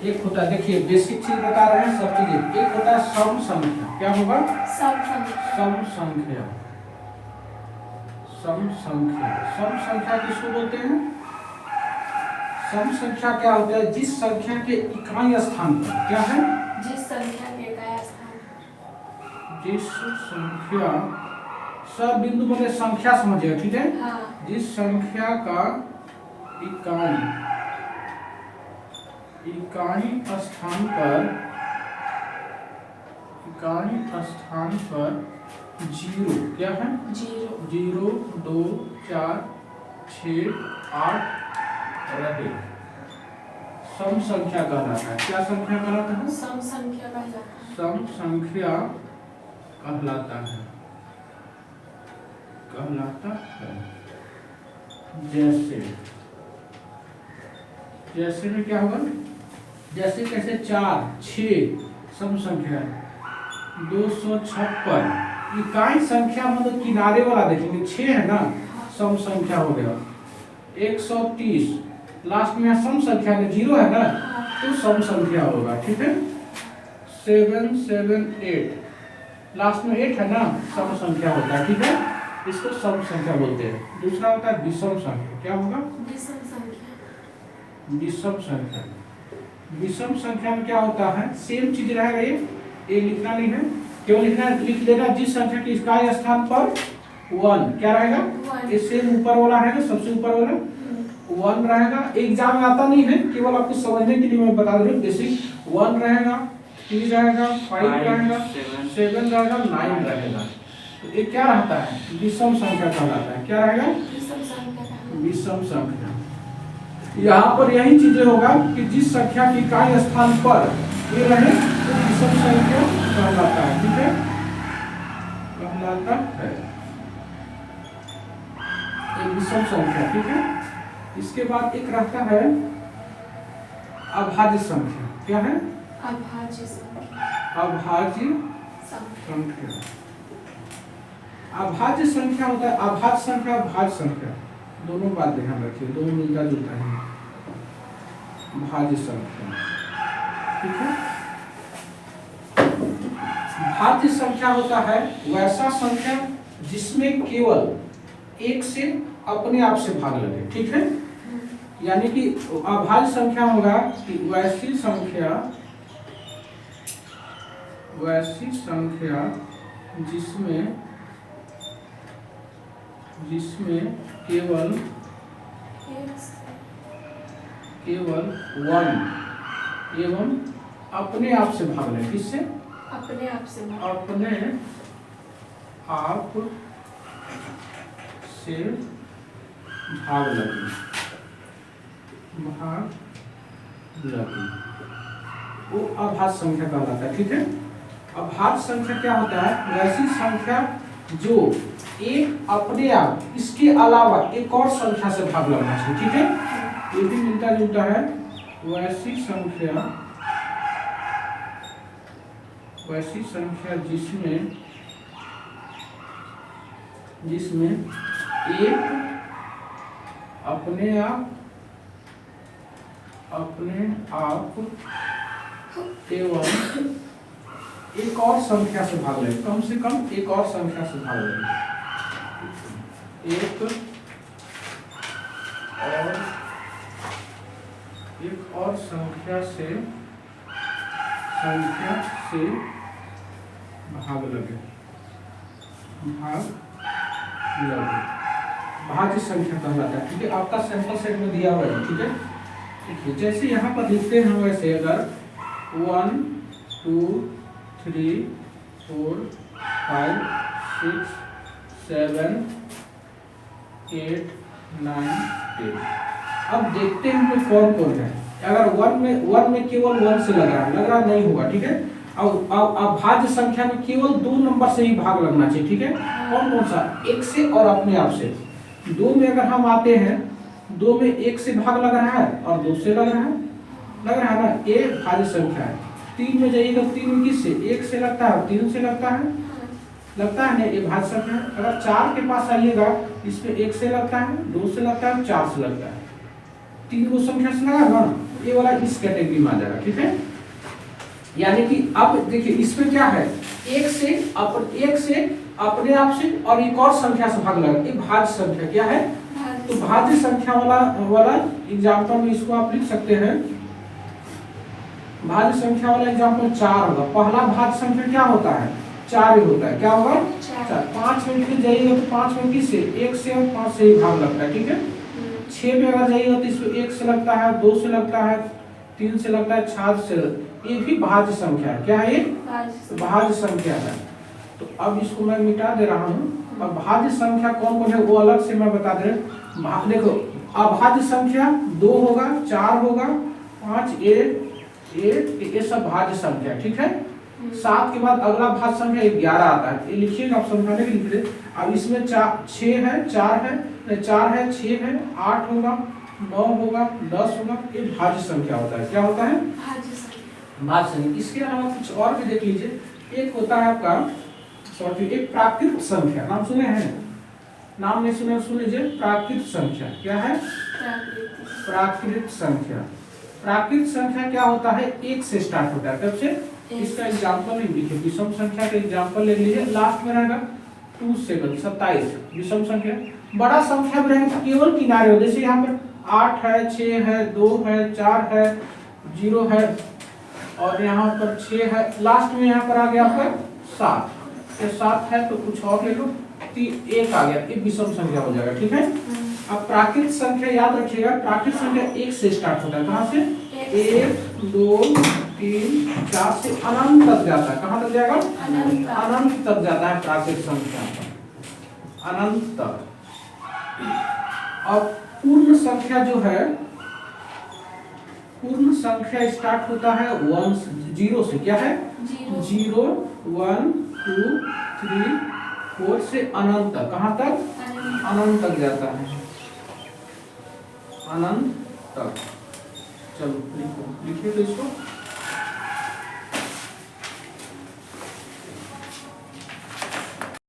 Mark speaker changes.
Speaker 1: एक होता है, देखिए बेसिक चीज बता रहे हैं सब चीजें। एक होता है सम संख्या, क्या होगा?
Speaker 2: सम संख्या।
Speaker 1: सम संख्या, सम संख्या। सम संख्या किसको बोलते हैं? सम संख्या क्या होता है? जिस संख्या के इकाई स्थान पर, क्या है?
Speaker 2: जिस संख्या के इकाई स्थान पर,
Speaker 1: जिस संख्या, सब बिंदु मतलब संख्या समझिए, ठीक है?
Speaker 2: हाँ।
Speaker 1: जिस संख्या का इकाई स्थान पर, इकाई स्थान पर जीरो, क्या है?
Speaker 2: जीरो।
Speaker 1: 0 2 4 6 8 रहे, सम संख्या कहलाता है। क्या संख्या कहलाता है?
Speaker 2: सम संख्या कहलाता है।
Speaker 1: सम संख्या कहलाता है, कहलाता है। जैसे, जैसे में क्या होगा? जैसे कैसे? 4 6 सम संख्या है। 256 इकाई संख्या मतलब किनारे वाला देखेंगे, 6 है ना, सम संख्या हो गया। 130 लास्ट में सम संख्या है, 0 है ना, तो सम संख्या होगा, ठीक है? 778 लास्ट में 8 है ना, सम संख्या होता है, ठीक है? इसको सम संख्या बोलते हैं। दूसरा होता है विषम संख्या, क्या होगा?
Speaker 2: विषम संख्या।
Speaker 1: विषम संख्या, विषम संख्या में क्या होता है? सेम चीज रहेगा, ये लिखना नहीं है, केवल लिखना है, लिख देना जिस संख्या के इकाई स्थान पर 1, क्या रहेगा? ये सेम ऊपर वाला है ना, सबसे ऊपर वाला 1 रहेगा। एग्जाम में आता नहीं है, केवल आपको समझने के लिए मैं बता रहा हूँ। जैसे 1 रहेगा, 3 रहेगा, 5 रहेगा, 7 रहेगा, 9 रहेगा, तो ये क्या रहता है? विषम संख्या कहलाता है। क्या रहेगा?
Speaker 2: विषम संख्या।
Speaker 1: विषम संख्या। यहाँ पर यही चीजें होगा कि जिस संख्या की इकाई स्थान पर ये रहे तो विषम संख्या कहलाता है, ठीक है? कहलाता है ये विषम संख्या, ठीक है? इसके बाद एक रहता है अभाज्य संख्या, क्या है?
Speaker 2: अभाज्य संख्या।
Speaker 1: अभाज्य संख्या। अभाज्य संख्या होता है, अभाज्य संख्या, भाज्य संख्या, दोनों बात ध्यान रखिए, दोनों मिलता जुलता है। भाज्य संख्या, ठीक है? भाज्य संख्या होता है वैसा संख्या जिसमें केवल 1 से अपने आप से भाग लगे, ठीक है? यानी कि अभाज्य संख्या होगा कि वैसी संख्या जिसमें केवल 1 एवं अपने आप से भाग लगे। किससे?
Speaker 2: अपने आप से।
Speaker 1: अपने आप से भाग लगे, वो अभाज्य संख्या कहलाता है, ठीक है? अभाज्य संख्या क्या होता है? वैसी संख्या जो एक अपने आप, इसके अलावा एक और संख्या से भाग लगना चाहिए, ठीक है? ये भी मिलता जुलता है। वैसी संख्या जिसमें एक अपने आप एवं एक और संख्या से भाग ले, कम से कम एक और संख्या से भाग ले, एक और संख्या से भाग लगे, भाज्य संख्या कहलाता है, ठीक है? आपका सैंपल सेट में दिया हुआ है, ठीक है? देखिए जैसे यहाँ पर लिखते हैं वैसे, अगर 1 2 3 4 5 6 7 8 9 10, अब देखते हैं कि कौन कौन है। अगर 1 में केवल 1 से लग रहा नहीं होगा, ठीक है? अब अभाज्य संख्या में केवल 2 नंबर से ही भाग लगना चाहिए, ठीक है? कौन कौन सा? 1 से और अपने आप से। 2 में अगर हम आते हैं, 2 में 1 से भाग लग रहा है और 2 से लग रहा है ना, ये भाज्य संख्या है। 3 में जाइएगा, 3 में किससे? 1 से लगता है, 3 से लगता है ना, ये भाज्य संख्या है। अगर 4 के पास आइएगा, इसमें 1 से लगता है, 2 से लगता है, 4 से लगता है, तीन को संख्या से लगा ना, ये वाला इस कैटेगरी में आ जाएगा, ठीक है। यानी कि अब देखिए इसमें क्या है, एक से अपने आप से और एक और संख्या से भाग लगा, ये भाज्य संख्या क्या है, तो भाज्य संख्या वाला एग्जाम्पल में इसको आप लिख सकते हैं, भाज्य संख्या वाला एग्जाम्पल 4 होगा। पहला भाज्य संख्या क्या होता है, 4 ही होता है, क्या होगा 4। 5 में फिर जाइएगा तो 5 में किससे, 1 से और 5 से ही भाग लगता है, ठीक है। 6 में अगर जाइएगा तो इसमें 1 से लगता है, 2 से लगता है, 3 से लगता है, 4 से, ये भी भाज्य संख्या है, क्या है ये, भाज्य संख्या है। तो अब इसको मैं मिटा दे रहा हूँ। अब भाज्य संख्या कौन कौन है वो अलग से मैं बता दे रहा हूँ। देखो अभाज्य संख्या 2 होगा, 4 होगा, 5, 1 ये सब भाज्य संख्या, ठीक है। 7 के बाद अगला भाज्य संख्या 11 आता है, ये लिखिएगा आप समझाने के लिए। अब इसमें 6 है, 4 है, 6 है, 8 होगा, 9 होगा, 10 होगा, ये भाज्य संख्या होता है, क्या होता है, भाज्य संख्या। इसके अलावा कुछ और भी देख लीजिए, एक होता है आपका एक प्राकृत संख्या, नाम सुने हैं, नाम नहीं सुने, सुन लीजिए, प्राकृत संख्या क्या है, प्राकृत संख्या। प्राकृत संख्या क्या होता है, 1 से स्टार्ट होता है, कब से, इसका एग्जांपल नहीं लिखे, विषम संख्या का एग्जांपल ले लीजिए, लास्ट में रहेगा 2 से 27 विषम संख्या। बड़ा संख्या में रहेगा केवल किनारे हो, जैसे यहाँ पर 8 है, 6 है, 2 है, 4 है, 0 है और यहाँ पर 6 है, लास्ट में यहाँ पर आ गया आपका 7, ये 7 है तो कुछ और ले लो, 1 आ गया, ये विषम संख्या हो जाएगा, ठीक है। अब प्राकृत संख्या याद रखिएगा, प्राकृत संख्या 1 से स्टार्ट होता है, कहाँ से, 1 2 3 4 से अनंत तक जाता है, कहाँ तक जाएगा, अनंत तक जाता है प्राकृत संख्या, अनंत तक। अब पूर्ण संख्या जो है, पूर्ण संख्या स्टार्ट होता है 0 से, क्या है, 0 1 2 3 4 से अनंत तक, कहाँ तक, अनंत तक जाता है, अनंत तक। चलो लिखिए तो इसको।